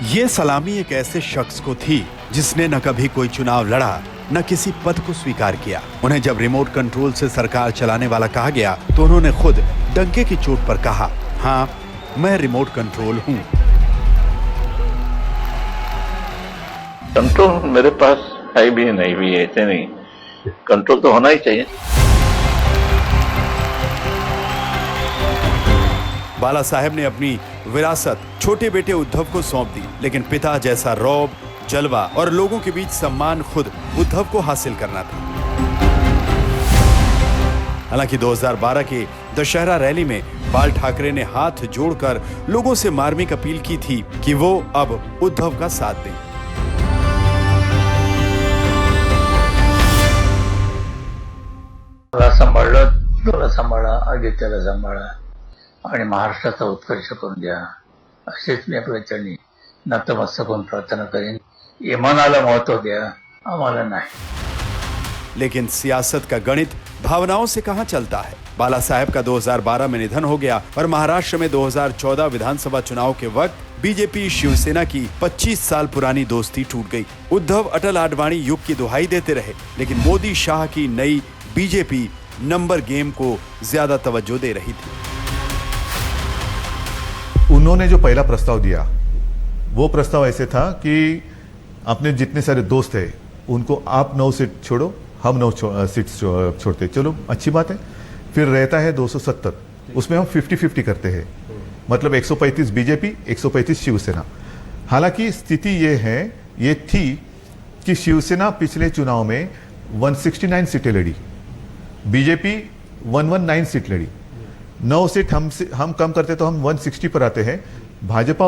ये सलामी एक ऐसे शख्स को थी जिसने न कभी कोई चुनाव लड़ा, न किसी पद को स्वीकार किया। उन्हें जब रिमोट कंट्रोल से सरकार चलाने वाला कहा गया तो उन्होंने खुद डंके की चोट पर कहा, हाँ, मैं रिमोट कंट्रोल हूँ। कंट्रोल मेरे पास है भी नहीं भी, ऐसे नहीं, कंट्रोल तो होना ही चाहिए। बाला साहेब ने अपनी विरासत छोटे बेटे उद्धव को सौंप दी, लेकिन पिता जैसा रौब, जलवा और लोगों के बीच सम्मान खुद उद्धव को हासिल करना था। हालांकि 2012 के दशहरा रैली में बाल ठाकरे ने हाथ जोड़कर लोगों से मार्मिक अपील की थी कि वो अब उद्धव का साथ दें। मला सांभाळलं, तुला सांभाळा, आदित्याला सांभाळा आणि महाराष्ट्राचा उत्कर्ष करून द्या, असेच मी आपल्या चरणी नतमस्तक होऊन प्रार्थना करेन। इमानाला महत्व द्या, आम्हाला नाही। लेकिन सियासत का गणित भावनाओं से कहां चलता है। बाला साहेब का 2012 में निधन हो गया और महाराष्ट्र में 2014 विधानसभा चुनाव के वक्त बीजेपी शिवसेना की 25 साल पुरानी दोस्ती टूट गई। उद्धव अटल आडवाणी युग की दुहाई देते रहे, लेकिन मोदी शाह की नई बीजेपी नंबर गेम को ज्यादा तवज्जो दे रही थी। उन्होंने जो पहला प्रस्ताव दिया वो प्रस्ताव ऐसे था कि अपने जितने सारे दोस्त हैं उनको आप 9 सीट छोड़ो, हम 9 सीट छोड़ते, चलो अच्छी बात है। फिर रहता है 270, उसमें हम 50-50 करते हैं, मतलब 135 बीजेपी, 135 शिवसेना। हालांकि स्थिति ये थी कि शिवसेना पिछले चुनाव में 169 सीटें लड़ी, बीजेपी 119 सीट लड़ी, 9 सीट हम कम करते तो हम 160 पर आते हैं, भाजपा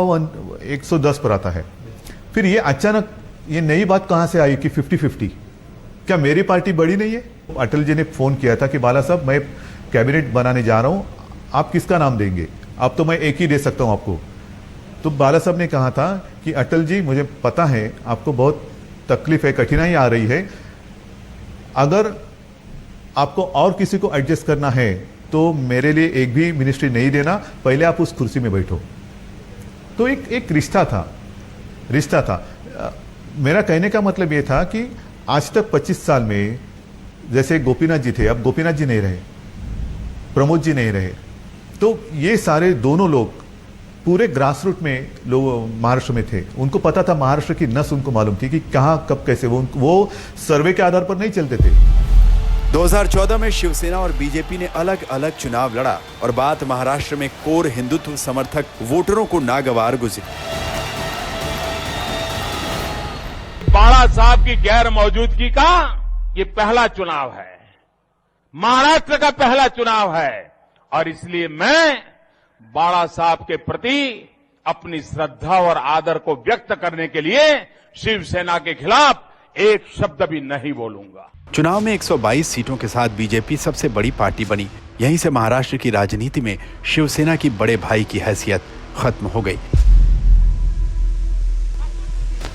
110 पर आता है। फिर ये अचानक ये नई बात कहां से आई कि 50-50, क्या मेरी पार्टी बड़ी नहीं है? अटल जी ने फोन किया था कि बाला साहब, मैं कैबिनेट बनाने जा रहा हूं, आप किसका नाम देंगे? अब तो मैं एक ही दे सकता हूं आपको। तो बाला साहब ने कहा था कि अटल जी, मुझे पता है आपको बहुत तकलीफ है, कठिनाई आ रही है, अगर आपको और किसी को एडजस्ट करना है तो मेरे लिए एक भी मिनिस्ट्री नहीं देना, पहले आप उस कुर्सी में बैठो। तो एक रिश्ता था। मेरा कहने का मतलब ये था कि आज तक 25 साल में जैसे गोपीनाथ जी थे, अब गोपीनाथ जी नहीं रहे, प्रमोद जी नहीं रहे, तो ये सारे दोनों लोग पूरे ग्रास रूट में लोग महाराष्ट्र में थे। उनको पता था, महाराष्ट्र की नस उनको मालूम थी कि कहाँ कब कैसे, वो सर्वे के आधार पर नहीं चलते थे। 2014 में शिवसेना और बीजेपी ने अलग अलग चुनाव लड़ा और बात महाराष्ट्र में कोर हिंदुत्व समर्थक वोटरों को नागवार गुजरी। बाला साहब की गैर मौजूदगी का ये पहला चुनाव है, महाराष्ट्र का पहला चुनाव है, और इसलिए मैं बाला साहब के प्रति अपनी श्रद्धा और आदर को व्यक्त करने के लिए शिवसेना के खिलाफ एक शब्द भी नहीं बोलूंगा। चुनाव में 122 सीटों के साथ बीजेपी सबसे बड़ी पार्टी बनी। यहीं से महाराष्ट्र की राजनीति में शिवसेना की बड़े भाई की हैसियत खत्म हो गई।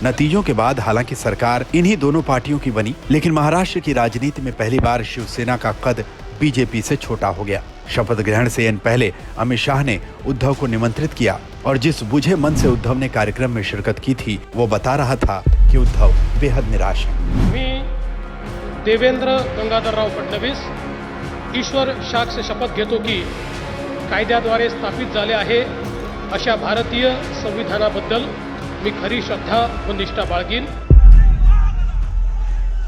नतीजों के बाद हालांकि सरकार इन्हीं दोनों पार्टियों की बनी, लेकिन महाराष्ट्र की राजनीति में पहली बार शिवसेना का कद बीजेपी से छोटा हो गया। शपथ ग्रहण से पहले अमित शाह ने उद्धव को निमंत्रित किया और जिस बुझे मन से उद्धव ने कार्यक्रम में शिरकत की थी वो बता रहा था कि उद्धव बेहद निराश है। मी देवेंद्र गंगाधरराव फडणवीस ईश्वर साक्ष शपथ घेतो की कायद्याद्वारे स्थापित झाले आहे अशा भारतीय संविधानाबद्दल मी खरी श्रद्धा व निष्ठा बाळगीन।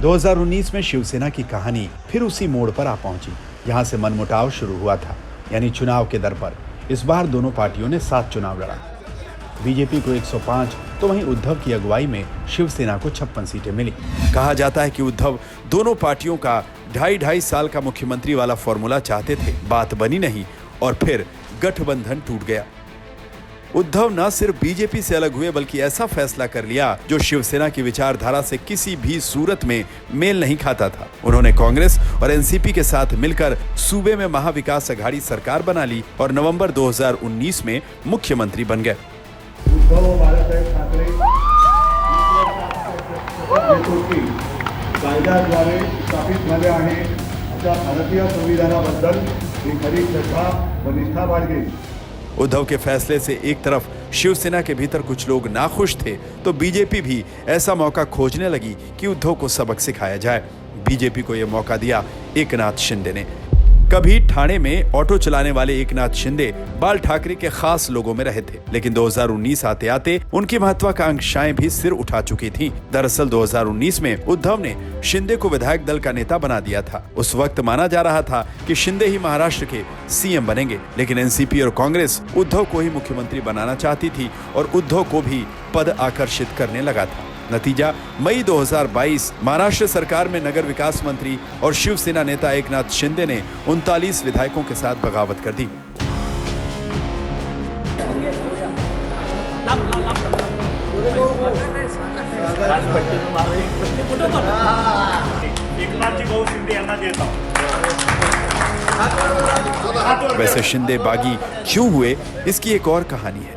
2019 में शिवसेना की कहानी फिर उसी मोड़ पर आ पहुंची। यहां से मनमुटाव शुरू हुआ था, यानी चुनाव के दर पर। इस बार दोनों पार्टियों ने 7 चुनाव लड़ा। बीजेपी को 105 तो वहीं उद्धव की अगुवाई में शिवसेना को 56 सीटें मिली। कहा जाता है कि उद्धव दोनों पार्टियों का 2.5 साल का मुख्यमंत्री वाला फॉर्मूला चाहते थे, बात बनी नहीं और फिर गठबंधन टूट गया। उद्धव न सिर्फ बीजेपी से अलग हुए बल्कि ऐसा फैसला कर लिया जो शिवसेना की विचारधारा से किसी भी सूरत में मेल नहीं खाता था। उन्होंने कांग्रेस और एनसीपी के साथ मिलकर सूबे में महाविकास अघाड़ी सरकार बना ली और नवंबर 2019 में मुख्यमंत्री बन गए। उद्धव बाळासाहेब ठाकरे कायद्याद्वारे स्थापित झाले आहे अशा भारतीय संविधानाबद्दल मी खरी श्रद्धा व निष्ठा बाळगेन। उद्धव के फैसले से एक तरफ शिवसेना के भीतर कुछ लोग नाखुश थे तो बीजेपी भी ऐसा मौका खोजने लगी कि उद्धव को सबक सिखाया जाए। बीजेपी को यह मौका दिया एकनाथ शिंदे ने। कभी ठाणे में ऑटो चलाने वाले एकनाथ शिंदे बाल ठाकरे के खास लोगों में रहे थे, लेकिन 2019 आते आते उनकी महत्वाकांक्षाएं भी सिर उठा चुकी थीं। दरअसल 2019 में उद्धव ने शिंदे को विधायक दल का नेता बना दिया था। उस वक्त माना जा रहा था कि शिंदे ही महाराष्ट्र के सीएम बनेंगे, लेकिन एनसीपी और कांग्रेस उद्धव को ही मुख्यमंत्री बनाना चाहती थी और उद्धव को भी पद आकर्षित करने लगा था। नतीजा, मई 2022 महाराष्ट्र सरकार में नगर विकास मंत्री और शिवसेना नेता एकनाथ शिंदे ने 39 विधायकों के साथ बगावत कर दी। वैसे शिंदे बागी क्यों हुए, इसकी एक और कहानी है।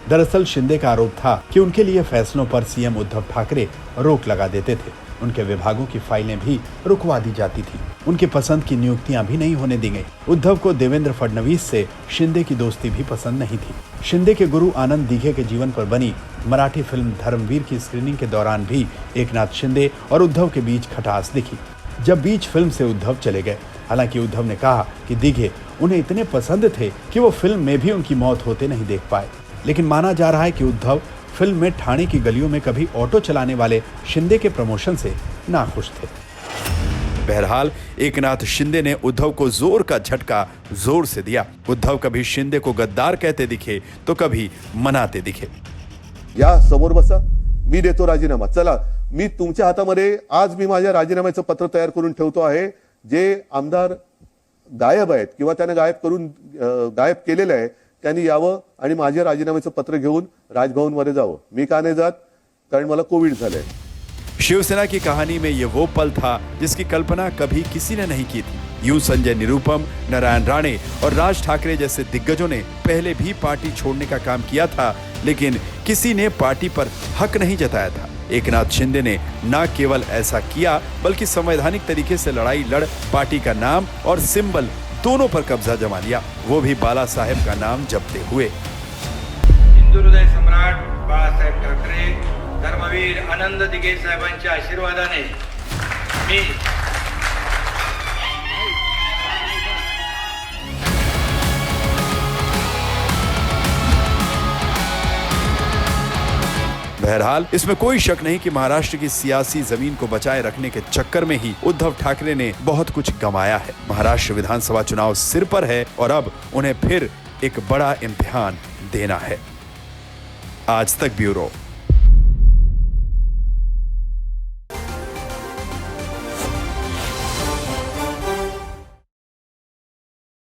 दरअसल शिंदे का आरोप था कि उनके लिए फैसलों पर सीएम उद्धव ठाकरे रोक लगा देते थे। उनके विभागों की फाइलें भी रुकवा दी जाती थी। उनकी पसंद की नियुक्तियां भी नहीं होने दी गई। उद्धव को देवेंद्र फडणवीस से शिंदे की दोस्ती भी पसंद नहीं थी। शिंदे के गुरु आनंद दीघे के जीवन पर बनी मराठी फिल्म धर्मवीर की स्क्रीनिंग के दौरान भी एकनाथ शिंदे और उद्धव के बीच खटास दिखी। जब बीच फिल्म से उद्धव चले गए, हालांकि उद्धव ने कहा कि दीघे उन्हें इतने पसंद थे कि वो फिल्म में भी उनकी मौत होते नहीं देख पाए, लेकिन माना जा रहा है कि उद्धव फिल्म में ठाणे की गलियों में कभी ऑटो चलाने वाले शिंदे के प्रमोशन से नाखुश थे। बहरहाल एकनाथ शिंदे ने उद्धव को जोर का झटका जोर से दिया। उद्धव कभी शिंदे को गद्दार कहते दिखे तो कभी मनाते दिखे। या समोर बसा, मी देतो राजीनामा, चला मी तुमच्या हातामध्ये आज मी माझ्या राजीनाम्याचं पत्र तयार करून ठेवतो आहे। जे आमदार गायब आहेत किंवा त्याने गायब केलेले आहे त्यांनी यावं आणि माझ्या राजीनाम्याचं पत्र घेऊन राजभवनमध्ये जावं। मी का नाही जात, कारण मला कोविड झालंय। शिवसेना की कहानी में ये वो पल था जिसकी कल्पना कभी किसी ने नहीं की थी। यूं संजय निरुपम, नारायण राणे और राज ठाकरे जैसे दिग्गजों ने पहले भी पार्टी छोड़ने का काम किया था, लेकिन किसी ने पार्टी पर हक नहीं जताया था। एकनाथ शिंदे ने न केवल ऐसा किया, बल्कि संवैधानिक तरीके से लड़ाई लड़ पार्टी का नाम और सिंबल दोनों पर कब्जा जमा लिया, वो भी बाला साहेब का नाम जपते हुए। हिंदू हृदय सम्राट बाळासाहेब ठाकरे, धर्मवीर आनंद दिघे साहेबांच्या आशीर्वादाने मी बहरहाल इसमें कोई शक नहीं कि महाराष्ट्र की सियासी जमीन को बचाए रखने के चक्कर में ही उद्धव ठाकरे ने बहुत कुछ गंवाया है। महाराष्ट्र विधानसभा चुनाव सिर पर है और अब उन्हें फिर एक बड़ा इम्तिहान देना है। आज तक ब्यूरो।